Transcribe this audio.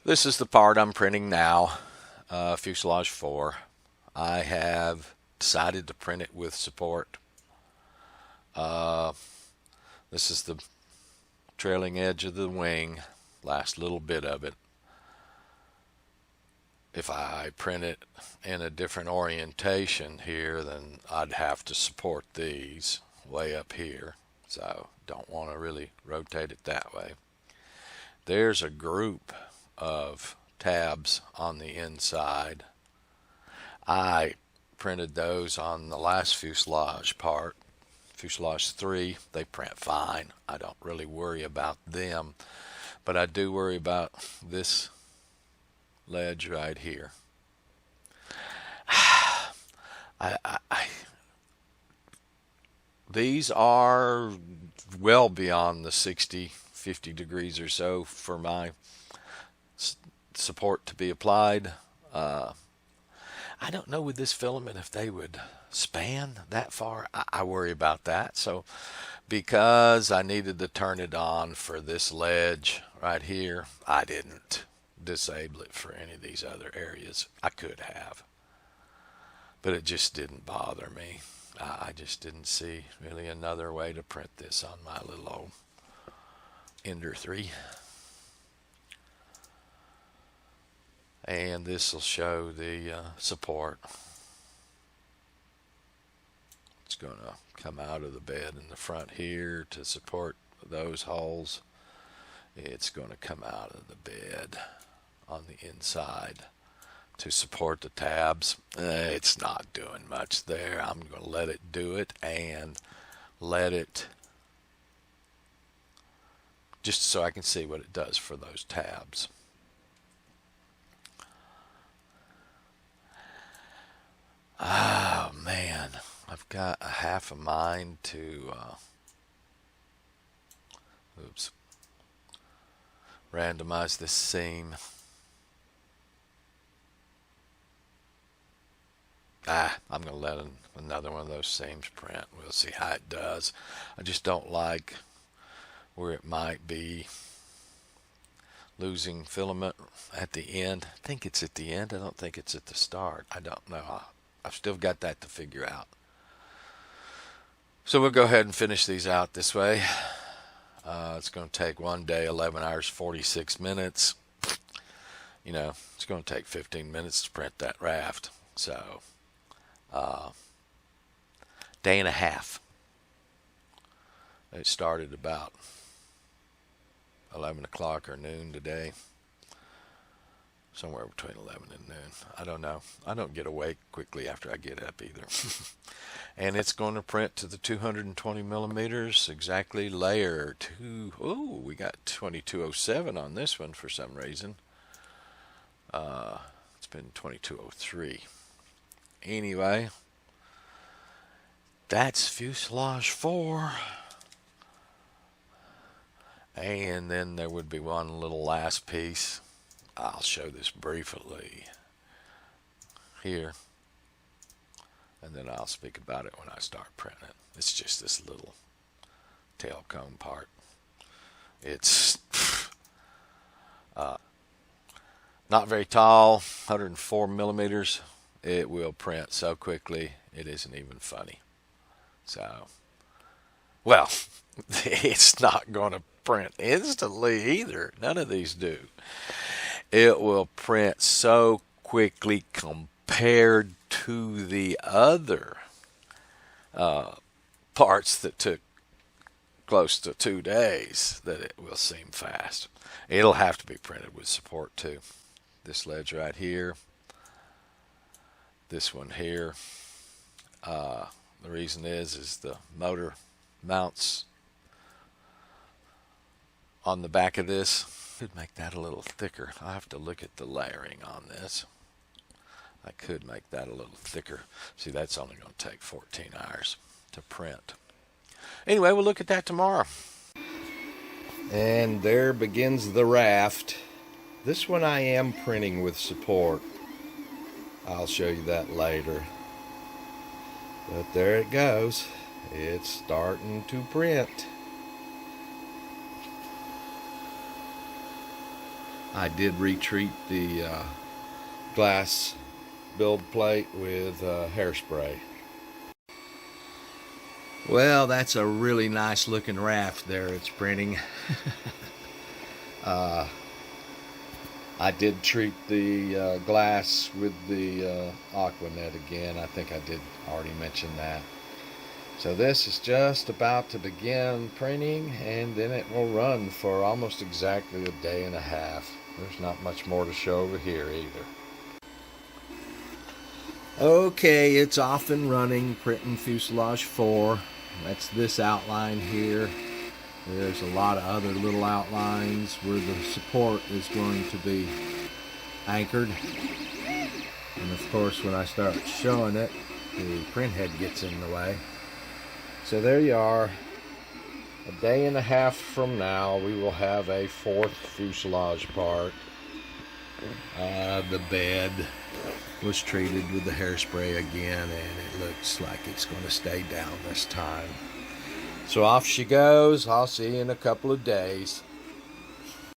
This is the part I'm printing now, Fuselage 4. I have decided to print it with support. Uh, this is the trailing edge of the wing, last little bit of it. If I print it in a different orientation here, then I'd have to support these way up here. So don't want to really rotate it that way. There's a group of tabs on the inside. I printed those on the last fuselage part, fuselage 3. They print fine. I don't really worry about them, but I do worry about this ledge right here. These are well beyond the 60, 50 degrees or so for my support to be applied. I don't know with this filament if they would span that far. I worry about that. So because I needed to turn it on for this ledge right here, I didn't disable it for any of these other areas. I could have, but it just didn't bother me. I just didn't see really another way to print this on my little old Ender 3. And this will show the support. It's going to come out of the bed in the front here to support those holes. It's going to come out of the bed on the inside to support the tabs. It's not doing much there. I'm going to let it do it and let it, just so I can see what it does for those tabs. Oh man, I've got a half a mind to randomize this seam. I'm going to let another one of those seams print. We'll see how it does. I just don't like where it might be losing filament at the end. I think it's at the end. I don't think it's at the start. I don't know. I've still got that to figure out. So we'll go ahead and finish these out this way. It's going to take 1 day, 11 hours, 46 minutes. You know, it's going to take 15 minutes to print that raft. So, day and a half. It started about 11 o'clock or noon today. Somewhere between 11 and noon. I don't know. I don't get awake quickly after I get up either. And it's going to print to the 220 millimeters, exactly layer 2. Oh, we got 2207 on this one for some reason. It's been 2203. Anyway, that's Fuselage 4. And then there would be one little last piece. I'll show this briefly here, and then I'll speak about it when I start printing it. It's just this little tail cone part. It's not very tall, 104 millimeters. It will print so quickly it isn't even funny. So, well, it's not going to print instantly either. None of these do. It will print so quickly compared to the other parts that took close to 2 days that it will seem fast. It'll have to be printed with support too. This ledge right here, this one here. The reason is the motor mounts on the back of this. Could make that a little thicker. I'll have to look at the layering on this. I could make that a little thicker. See, that's only going to take 14 hours to print. Anyway, we'll look at that tomorrow. And there begins the raft. This one I am printing with support. I'll show you that later. But there it goes. It's starting to print. I did retreat the glass build plate with hairspray. Well, that's a really nice looking raft there it's printing. I did treat the glass with the Aquanet again. I think I did already mention that. So this is just about to begin printing, and then it will run for almost exactly a day and a half. There's not much more to show over here either. Okay, it's off and running, printing Fuselage 4. That's this outline here. There's a lot of other little outlines where the support is going to be anchored. And of course, when I start showing it, the print head gets in the way. So there you are. A day and a half from now, we will have a fourth fuselage part. The bed was treated with the hairspray again, and it looks like it's going to stay down this time. So off she goes. I'll see you in a couple of days.